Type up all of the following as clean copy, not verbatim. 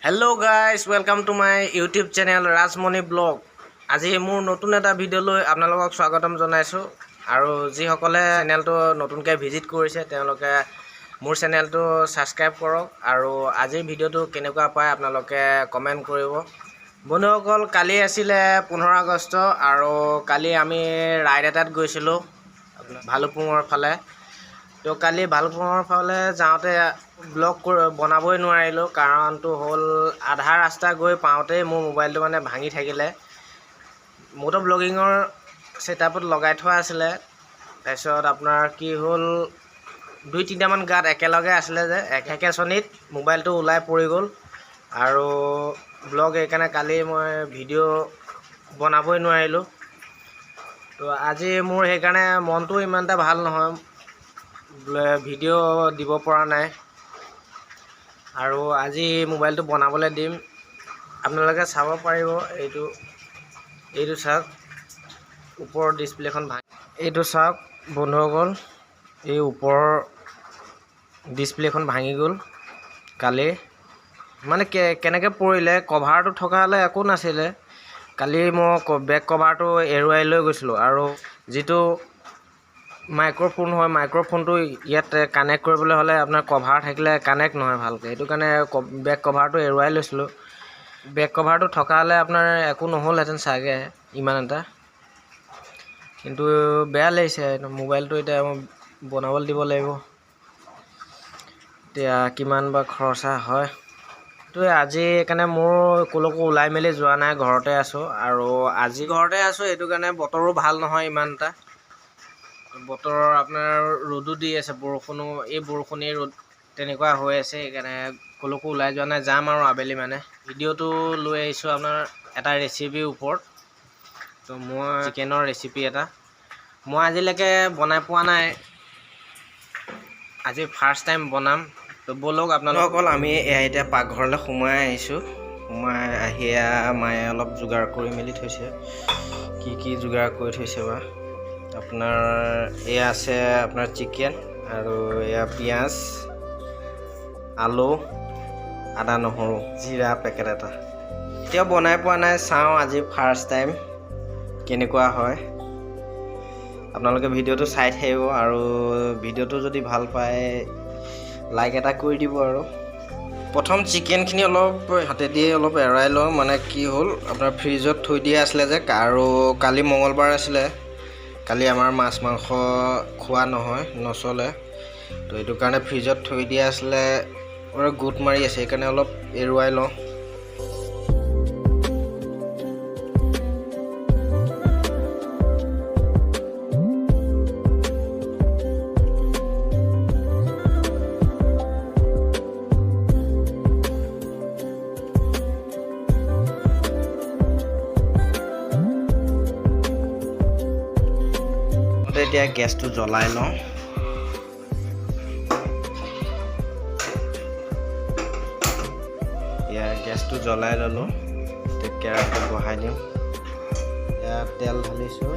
Hello guys, welcome to my YouTube channel Rajmoni Blog. আজি মোৰ নতুন এটা ভিডিও লৈ আপোনালোকক স্বাগতম জনাইছো আৰু যি সকলে চেনেলটো নতুনকৈ ভিজিট কৰিছে তেওঁলোকে মোৰ চেনেলটো সাবস্ক্ৰাইব কৰক আৰু আজিৰ ভিডিওটো কেনেকুৱা পায় আপোনালোকে কমেন্ট কৰিব। বন্ধুসকল কালি আছিল 15 আগষ্ট আৰু কালি আমি ৰাইড এটাত গৈছিলো ভালুপুঙৰ ফালে। তো কালি ভালুপুঙৰ ফালে যাওঁতে ব্লগ বনাবই নোৱাৰিলো কাৰণটো হ'ল আধা ৰাস্তা গৈ পাওঁতে মোৰ মোবাইলটো মানে ভাঙি থাকিলে। মোটো ব্লগিঙৰ সেটআপত লগাই থোৱা আছিল তাৰপিছত আপোনাৰ কি হ'ল 2-3টা মান গাত একেলগে আছিল যে একেচনিত মোবাইলটো ওলাই পৰি গ'ল আৰু ব্লগ এইকাৰণে কালি মই ভিডিও বনাবই নোৱাৰিলো। তো আজি মোৰ সেইকাৰণে মনটো ইমানটা ভাল নহয় ভিডিও দিব পৰা নাই আৰু আজি মোবাইলটো বনাবলৈ দিম আপোনালোকে চাব পাৰিব। এইটো চাওক ওপৰৰ ডিসপ্লেখন ভাঙি এইটো চাওক বন্ধুসকল এই ওপৰৰ ডিসপ্লেখন ভাঙি গ'ল কালি মানে কেনেকৈ পৰিলে কভাৰটো থকা হলে একো নাছিলে। কালি মই বেক কভাৰটো এৰুৱাই লৈ গৈছিলো আৰু যিটো মাইক্ৰোফোন হয় মাইক্ৰোফোনটো ইয়াত কানেক্ট কৰিবলৈ হলে আপোনাৰ কভাৰ থাকিলে কানেক্ট নহয় ভালকৈ। এইটো কাৰণে বেক কভাৰটো এৰুৱাই লৈছিলো। বেক কভাৰটো থকা হলে আপোনাৰ একো নহ'লহেঁতেন চাগে ইমান এটা, কিন্তু বেয়া লাগিছে মোবাইলটো এতিয়া বনাবলৈ দিব লাগিব। এতিয়া কিমান বা খৰচা হয় তো আজি সেইকাৰণে মোৰ কলৈকো ওলাই মেলি যোৱা নাই, ঘৰতে আছো আৰু আজি ঘৰতে আছো। এইটো কাৰণে বতৰো ভাল নহয় ইমান এটা, বতৰ আপোনাৰ ৰ'দো দি আছে বৰষুণো এই ৰ'দ তেনেকুৱা হৈ আছে। সেইকাৰণে কলৈকো ওলাই যোৱা নাই, যাম আৰু আবেলি মানে। ভিডিওটো লৈ আহিছোঁ আপোনাৰ এটা ৰেচিপিৰ ওপৰত। তো মই চিকেনৰ ৰেচিপি এটা মই আজিলৈকে বনাই পোৱা নাই, আজি ফাৰ্ষ্ট টাইম বনাম। তো বলক আপোনালোকসকল আমি এতিয়া পাকঘৰলৈ সোমাই আহিছোঁ। সোমাই আহি মায়ে অলপ যোগাৰ কৰি মেলি থৈছে, কি যোগাৰ কৰি থৈছে বা আপোনাৰ এয়া আছে আপোনাৰ চিকেন আৰু এয়া পিঁয়াজ আলু আদা নহৰু জিৰা পেকেট এটা। এতিয়াও বনাই পোৱা নাই, চাওঁ আজি ফাৰ্ষ্ট টাইম কেনেকুৱা হয়। আপোনালোকে ভিডিওটো চাই থাকিব আৰু ভিডিওটো যদি ভাল পায় লাইক এটা কৰি দিব। আৰু প্ৰথম চিকেনখিনি অলপ হাতেদি অলপ এৰাই লওঁ, মানে কি হ'ল আপোনাৰ ফ্ৰিজত থৈ দিয়া আছিলে যে আৰু কালি মঙলবাৰ আছিলে। কালি আমাৰ মাছ মাংস খোৱা নচলে, তো এইটো কাৰণে ফ্ৰিজত থৈ দিয়া আছিলে আৰু গোট মাৰি আছে, সেইকাৰণে অলপ এৰুৱাই লওঁ। এতিয়া গেছটো জ্বলাই লওঁ। গেছটো জ্বলাই ল'লোঁ, কেৰাহীটো বহাই দিওঁ। ইয়াত তেল ঢালিছোঁ।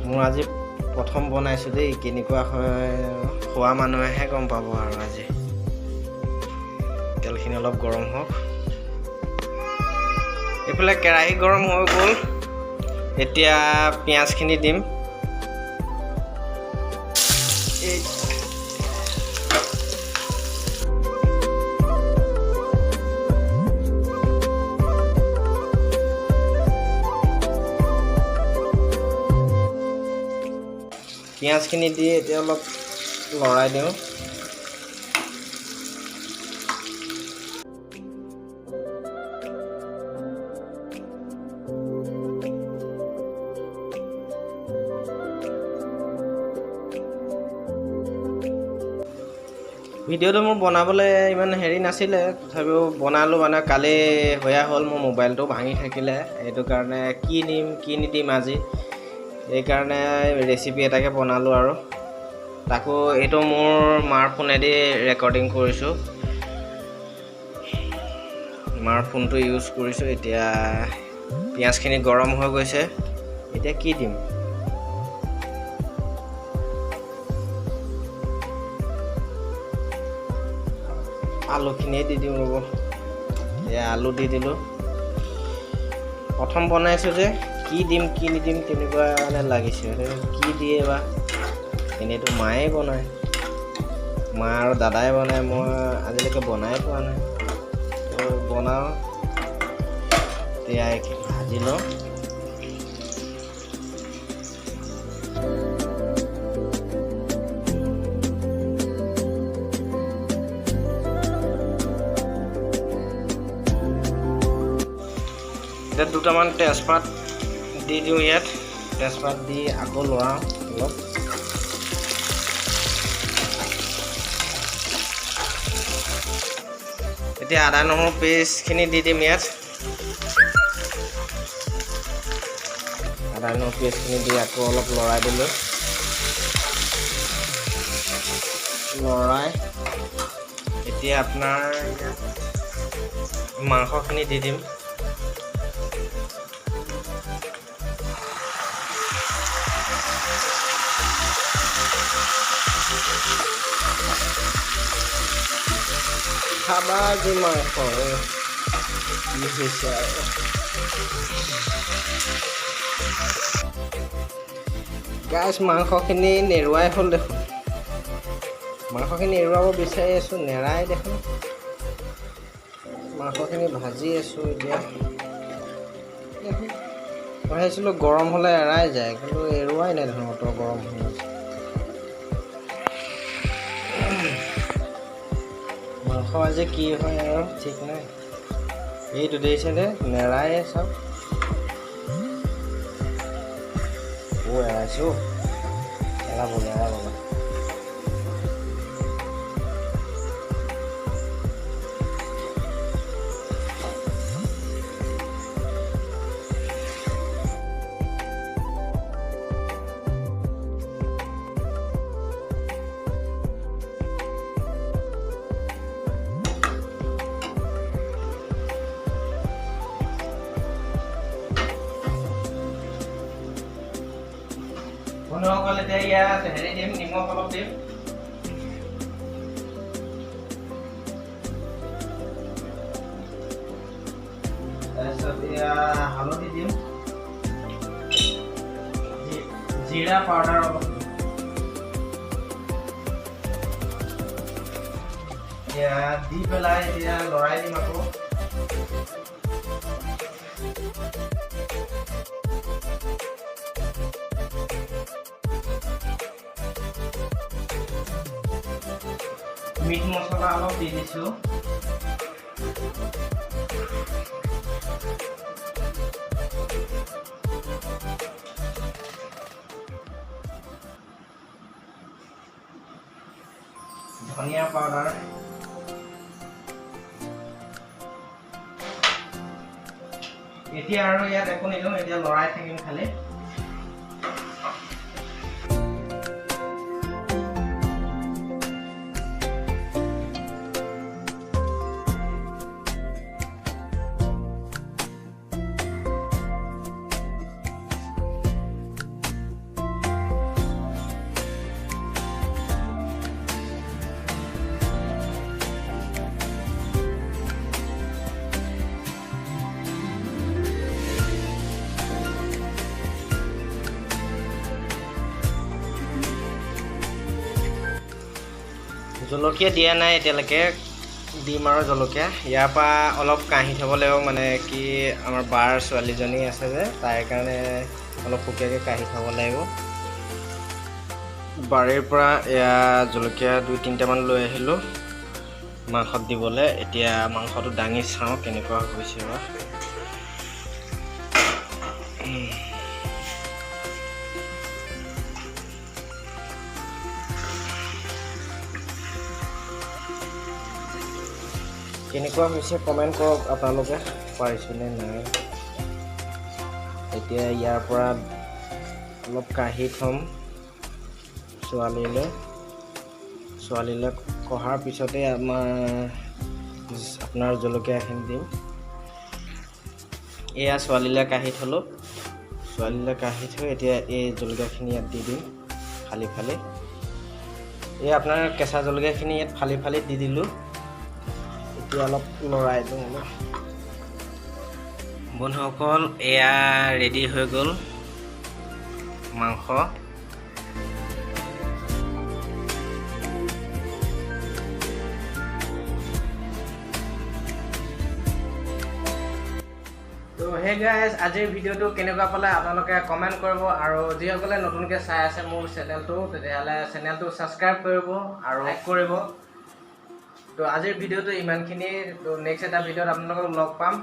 মোৰ আজি প্ৰথম বনাইছোঁ দেই, কেনেকুৱা হয় খোৱা মানুহেহে গম পাব। আৰু আজি তেলখিনি অলপ গৰম হওক। এইফালে কেৰাহী গৰম হৈ গ'ল, এতিয়া পিঁয়াজখিনি দিম। পিঁয়াজখিনি দি এতিয়া অলপ লৰাই দিওঁ। ভিডিওটো মোৰ বনাবলৈ ইমান হেৰি নাছিলে, তথাপিও বনালোঁ। মানে কালি হোৱা হ'ল মোৰ মোবাইলটো ভাঙি থাকিলে, সেইটো কাৰণে কি নিম কি নিদিম আজি সেইকাৰণে ৰেচিপি এটাকে বনালোঁ। আৰু তাকো এইটো মোৰ মাৰ ফোনেদি ৰেকৰ্ডিং কৰিছোঁ, মাৰ ফোনটো ইউজ কৰিছোঁ। এতিয়া পিঁয়াজখিনি গৰম হৈ গৈছে, এতিয়া কি দিম আলুখিনিয়ে দি দিওঁ ৰ'ব। এয়া আলু দি দিলোঁ। প্ৰথম বনাইছোঁ যে কি দিম কি নিদিম তেনেকুৱা মানে লাগিছে, কি দিয়ে বা। এনেইতো মায়ে বনায়, মা আৰু দাদাই বনায়, মই আজিলৈকে বনাই পোৱা নাই। তো বনাওঁ, এতিয়া ভাজি লওঁ। এতিয়া দুটামান তেজপাত দি দিওঁ ইয়াত। তেজপাত দি আকৌ লৰাওঁ অলপ। এতিয়া আদা নহৰু পেষ্টখিনি দি দিম ইয়াত। আদা নহৰু পেষ্টখিনি দি আকৌ অলপ লৰাই দিলোঁ। লৰাই এতিয়া আপোনাৰ মাংসখিনি দি দিম। খাবা যি মাংস কি হৈছে আৰু। গাইছ, মাংসখিনি নেৰুৱাই হ'ল দেখোন। মাংসখিনি এৰুৱাব বিচাৰি আছোঁ, নেৰাই দেখোন। মাংসখিনি ভাজি আছোঁ এতিয়া। মই ভাবিছিলোঁ গৰম হ'লে এৰাই যায়, কিন্তু এৰুৱাই নাই দেখোন অত গৰম হ'লে। মাংস আজি কি হয় আৰু ঠিক নাই। এইটো দেখিছেনে, নেৰায়ে চব। এৰাইছোঁ, এৰাব। বন্ধুসকল, এতিয়া ইয়াত হেৰি দিম, নিমখ অলপ দিম। তাৰপিছত এয়া হালধি দিম, জিৰা পাউডাৰ অলপ দিম। এতিয়া দি পেলাই এতিয়া লৰাই দিম আকৌ। মিট মছলা অলপ দি দিছোঁ। ধনিয়া পাউডাৰ। এতিয়া আৰু ইয়াত একো নিদিওঁ, এতিয়া লৰাই থাকিম খালি। জলকীয়া দিয়া নাই এতিয়ালৈকে, দিম আৰু জলকীয়া। ইয়াৰ পৰা অলপ কাঢ়ি থ'ব লাগিব, মানে কি আমাৰ বাৰ ছোৱালীজনী আছে যে, তাইৰ কাৰণে অলপ শুকীয়াকৈ কাঢ়ি থ'ব লাগিব। বাৰীৰ পৰা এয়া জলকীয়া 2-3টামান লৈ আহিলোঁ মাংসত দিবলৈ। এতিয়া মাংসটো দাঙি চাওঁ কেনেকুৱা হৈছে বা। কেনেকুৱা হৈছে কমেণ্ট কৰক আপোনালোকে, পাৰিছেনে নাই। এতিয়া ইয়াৰ পৰা অলপ কাঢ়ি থ'ম ছোৱালীলৈ কঢ়াৰ পিছতে আপোনাৰ জলকীয়াখিনি দিম। এয়া ছোৱালীলৈ কাঢ়ি থ'লোঁ। ছোৱালীলৈ কাঢ়ি থৈ এতিয়া এই জলকীয়াখিনি ইয়াত দি দিম ফালি। এই আপোনাৰ কেঁচা জলকীয়াখিনি ইয়াত ফালি দি দিলোঁ। এতিয়া অলপ লৰাই দিওঁ বন্ধুসকল এয়া ৰেডি হৈ গ'ল মাংস তো হে গাইজ আজিৰ ভিডিঅ'টো কেনেকুৱা পালে আপোনালোকে কমেণ্ট কৰিব আৰু যিসকলে নতুনকৈ চাই আছে মোৰ চেনেলটো তেতিয়াহ'লে চেনেলটো ছাবস্ক্ৰাইব কৰিব আৰু লাইক কৰিব তো আজিৰ ভিডিঅ'টো ইমানখিনি তো নেক্সট এটা ভিডিঅ'ত আপোনালোকক লগ পাম